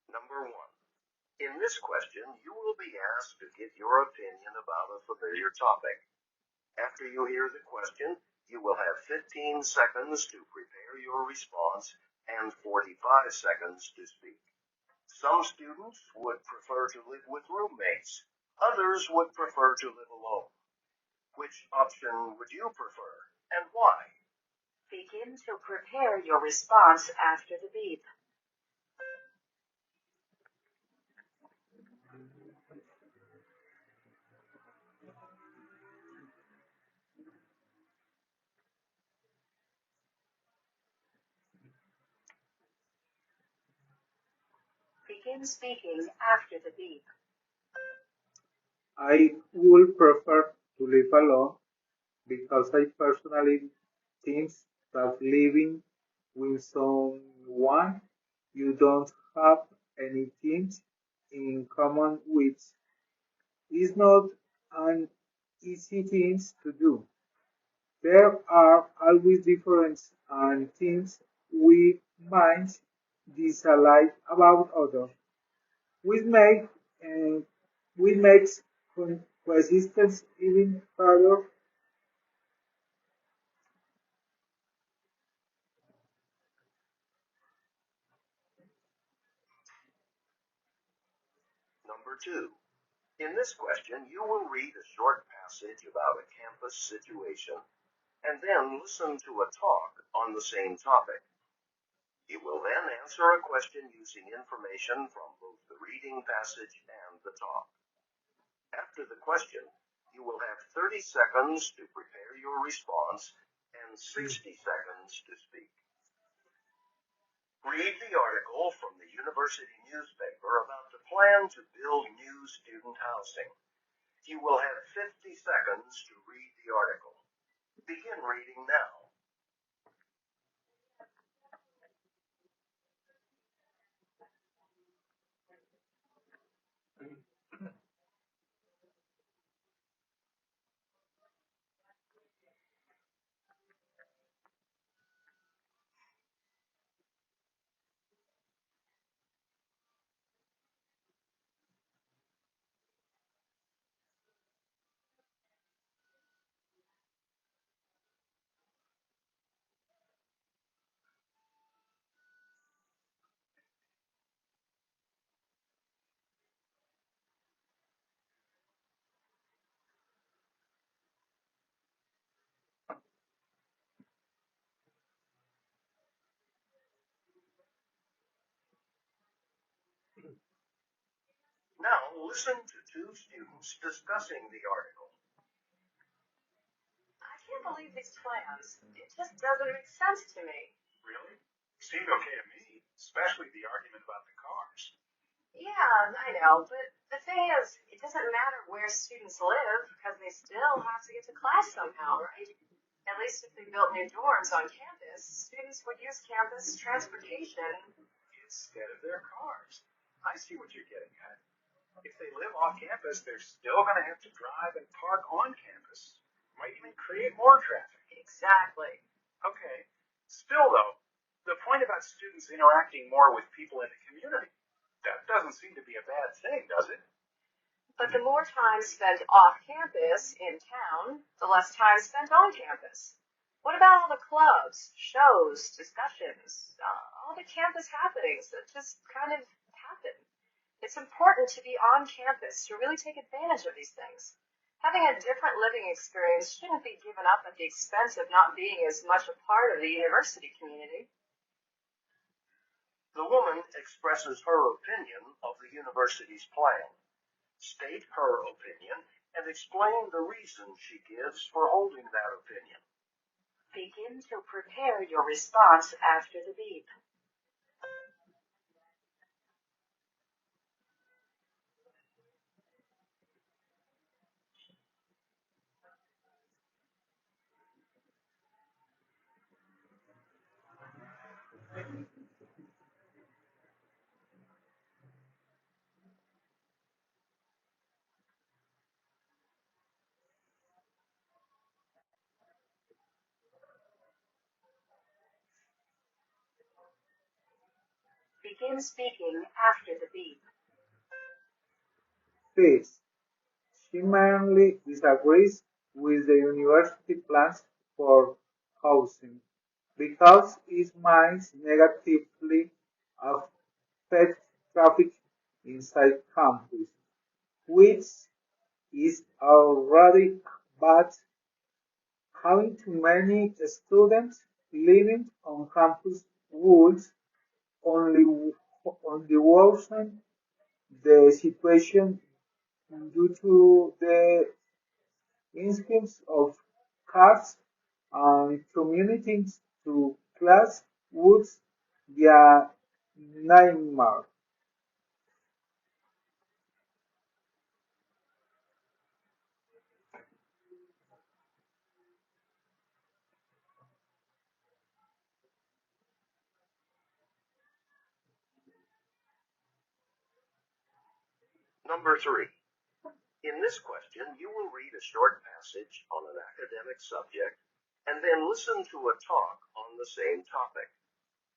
Number 1. In this question, you will be asked to give your opinion about a familiar topic. After you hear the question, you will have 15 seconds to prepare your response and 45 seconds to speak. Some students would prefer to live with roommates. Others would prefer to live alone. Which option would you prefer, and why? Begin to prepare your response after the beep. Begin speaking after the beep. I would prefer to live alone because I personally think that living with someone you don't have anything in common with is not an easy thing to do. There are always differences and things we might dislike about others, which make uh, which makes coexistence even harder. Number 2. In this question, you will read a short passage about a campus situation and then listen to a talk on the same topic. You will then answer a question using information from both the reading passage and the talk. After the question, you will have 30 seconds to prepare your response and 60 seconds to speak. Read the article from the university newspaper about the plan to build new student housing. You will have 50 seconds to read the article. Begin reading now. Now listen to two students discussing the article. I can't believe these plans. It just doesn't make sense to me. Really? Seemed okay to me, especially the argument about the cars. Yeah, I know, but the thing is, it doesn't matter where students live because they still have to get to class somehow, right? At least if they built new dorms on campus, students would use campus transportation. Instead of their cars. I see what you're getting at. If they live off campus, they're still going to have to drive and park on campus. Might even create more traffic. Exactly. Okay. Still, though, the point about students interacting more with people in the community, that doesn't seem to be a bad thing, does it? But the more time spent off campus in town, the less time spent on campus. What about all the clubs, shows, discussions, all the campus happenings that just kind of happen? It's important to be on campus to really take advantage of these things. Having a different living experience shouldn't be given up at the expense of not being as much a part of the university community. The woman expresses her opinion of the university's plan. State her opinion and explain the reason she gives for holding that opinion. Begin to prepare your response after the beep. Begin speaking after the beep. First, she mainly disagrees with the university plans for housing because it might negatively affect traffic inside campus, which is already bad. Having too many students living on campus would only worsen the situation due to the influx of cars and commuting to class would be a nightmare. Number 3. In this question, you will read a short passage on an academic subject and then listen to a talk on the same topic.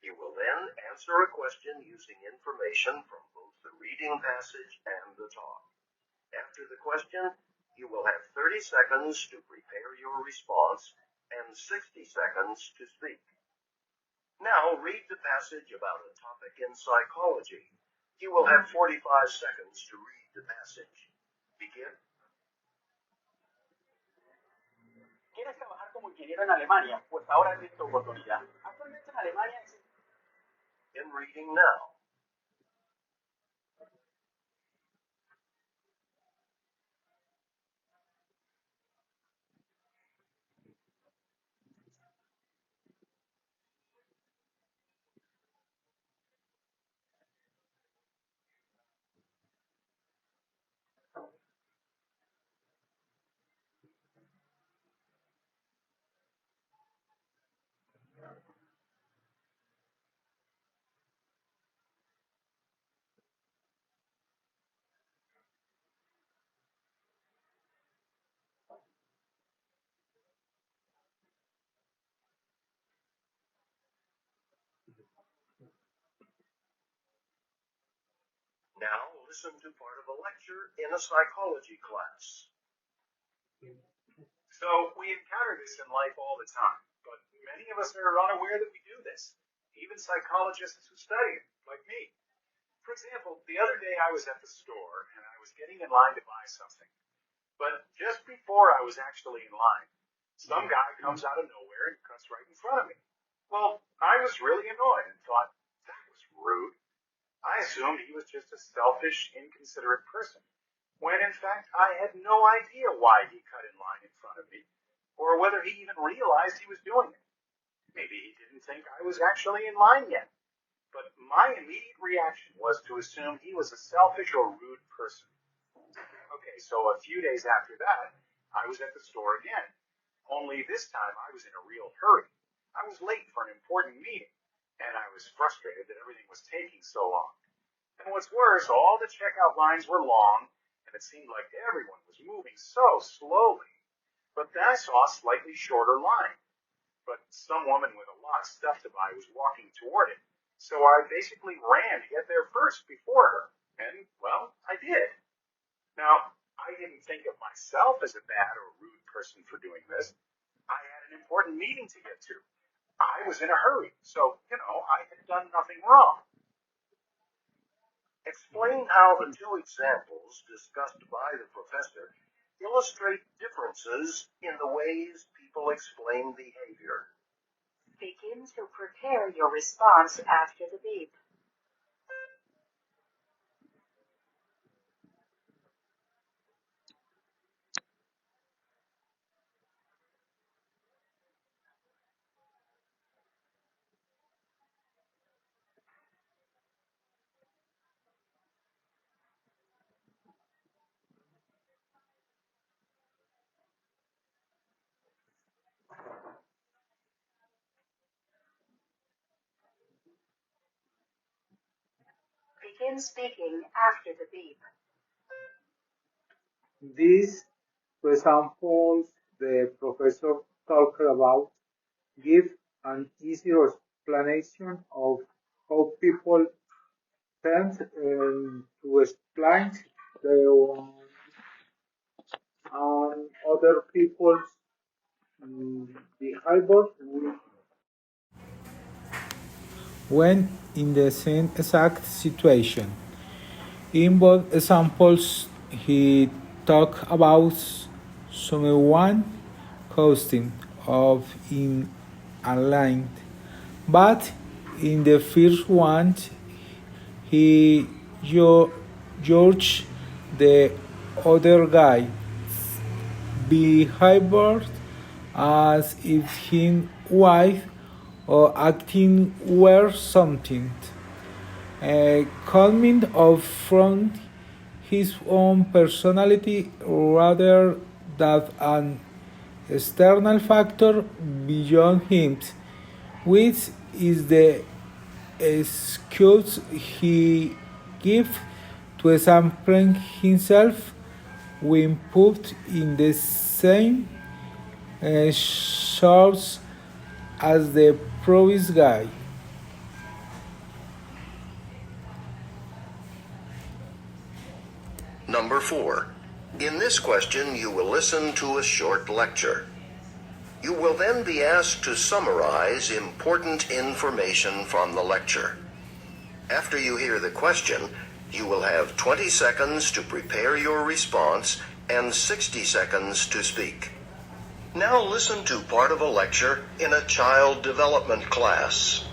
You will then answer a question using information from both the reading passage and the talk. After the question, you will have 30 seconds to prepare your response and 60 seconds to speak. Now read the passage about a topic in psychology. You will have 45 seconds to read the passage. Begin. ¿Quieres trabajar como ingeniero en Alemania? Pues ahora tienes tu oportunidad. Actualmente en Alemania existe. In reading now. Now listen to part of a lecture in a psychology class. So we encounter this in life all the time, but many of us are unaware that we do this. Even psychologists who study it, like me. For example, the other day I was at the store and I was getting in line to buy something. But just before I was actually in line, some guy comes out of nowhere and cuts right in front of me. Well, I was really annoyed and thought, that was rude. I assumed he was just a selfish, inconsiderate person, when in fact I had no idea why he cut in line in front of me, or whether he even realized he was doing it. Maybe he didn't think I was actually in line yet. But my immediate reaction was to assume he was a selfish or rude person. Okay, so a few days after that, I was at the store again. Only this time I was in a real hurry. I was late for an important meeting, and I was frustrated that everything was taking so long. And what's worse, all the checkout lines were long, and it seemed like everyone was moving so slowly. But then I saw a slightly shorter line. But some woman with a lot of stuff to buy was walking toward it. So I basically ran to get there first before her. And, well, I did. Now, I didn't think of myself as a bad or rude person for doing this. I had an important meeting to get to. I was in a hurry, so, I had done nothing wrong. Explain how the two examples discussed by the professor illustrate differences in the ways people explain behavior. Begin to prepare your response after the beep. Begin speaking after the beep. These two examples the professor talked about give an easier explanation of how people tend to explain their other people's behavior when in the same exact situation. In both examples, he talked about someone costing of in aligned, but in the first one, he judged the other guy behavior as if his wife or acting were something coming up from his own personality rather than an external factor beyond him, which is the excuse he gives to examine himself when put in the same shoes as the previous guy. Number 4. In this question, you will listen to a short lecture. You will then be asked to summarize important information from the lecture. After you hear the question, you will have 20 seconds to prepare your response and 60 seconds to speak. Now listen to part of a lecture in a child development class.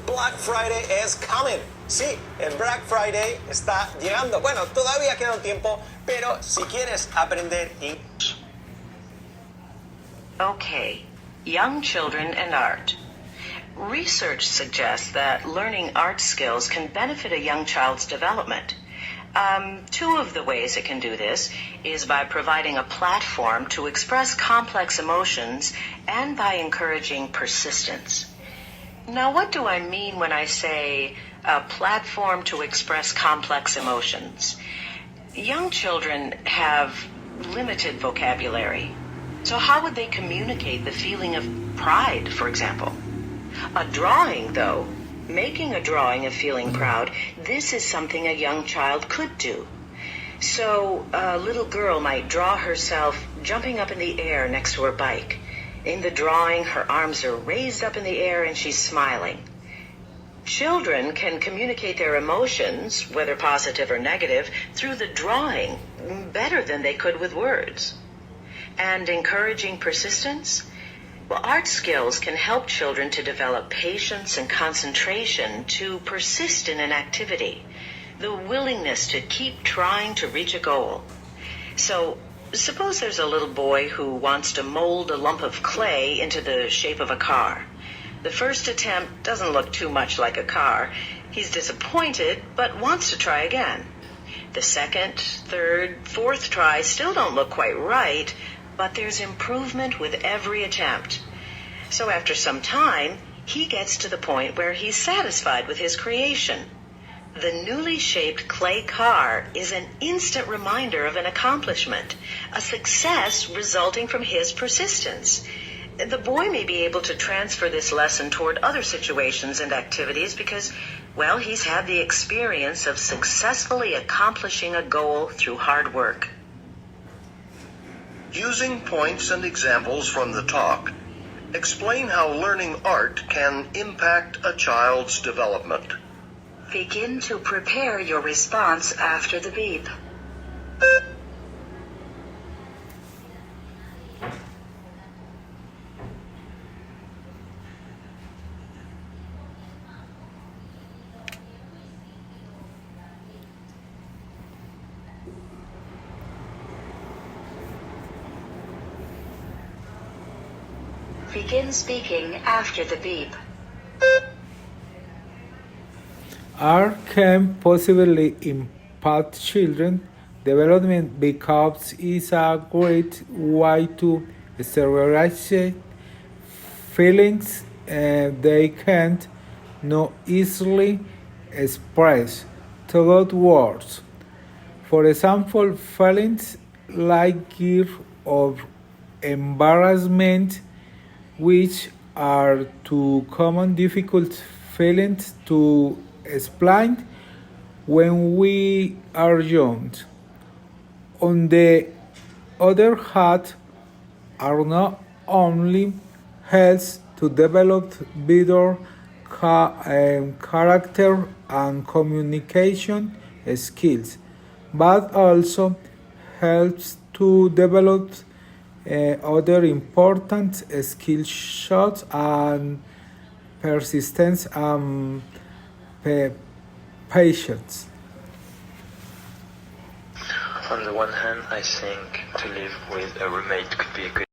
Black Friday is coming. Sí, el Black Friday está llegando. Bueno, todavía queda un tiempo, pero si quieres aprender inglés. Okay, young children and art. Research suggests that learning art skills can benefit a young child's development. Two of the ways it can do this is by providing a platform to express complex emotions and by encouraging persistence. Now, what do I mean when I say a platform to express complex emotions? Young children have limited vocabulary. So how would they communicate the feeling of pride, for example? A drawing, though, making a drawing of feeling proud, this is something a young child could do. So a little girl might draw herself jumping up in the air next to her bike. In the drawing, her arms are raised up in the air and she's smiling. Children can communicate their emotions, whether positive or negative, through the drawing better than they could with words. And encouraging persistence? Well, art skills can help children to develop patience and concentration to persist in an activity, the willingness to keep trying to reach a goal. So, suppose there's a little boy who wants to mold a lump of clay into the shape of a car. The first attempt doesn't look too much like a car. He's disappointed, but wants to try again. The second, third, fourth try still don't look quite right, but there's improvement with every attempt. So after some time, he gets to the point where he's satisfied with his creation. The newly shaped clay car is an instant reminder of an accomplishment, a success resulting from his persistence. The boy may be able to transfer this lesson toward other situations and activities because, well, he's had the experience of successfully accomplishing a goal through hard work. Using points and examples from the talk, explain how learning art can impact a child's development. Begin to prepare your response after the beep. Begin speaking after the beep. Art can possibly impact children's development because it's a great way to exteriorize feelings they can't not easily express through words. For example, feelings like guilt or embarrassment, which are two common difficult feelings to explained when we are young. On the other hand, are not only helps to develop better character and communication skills, but also helps to develop other important skills such as persistence and patience. On the one hand, I think to live with a roommate could be a good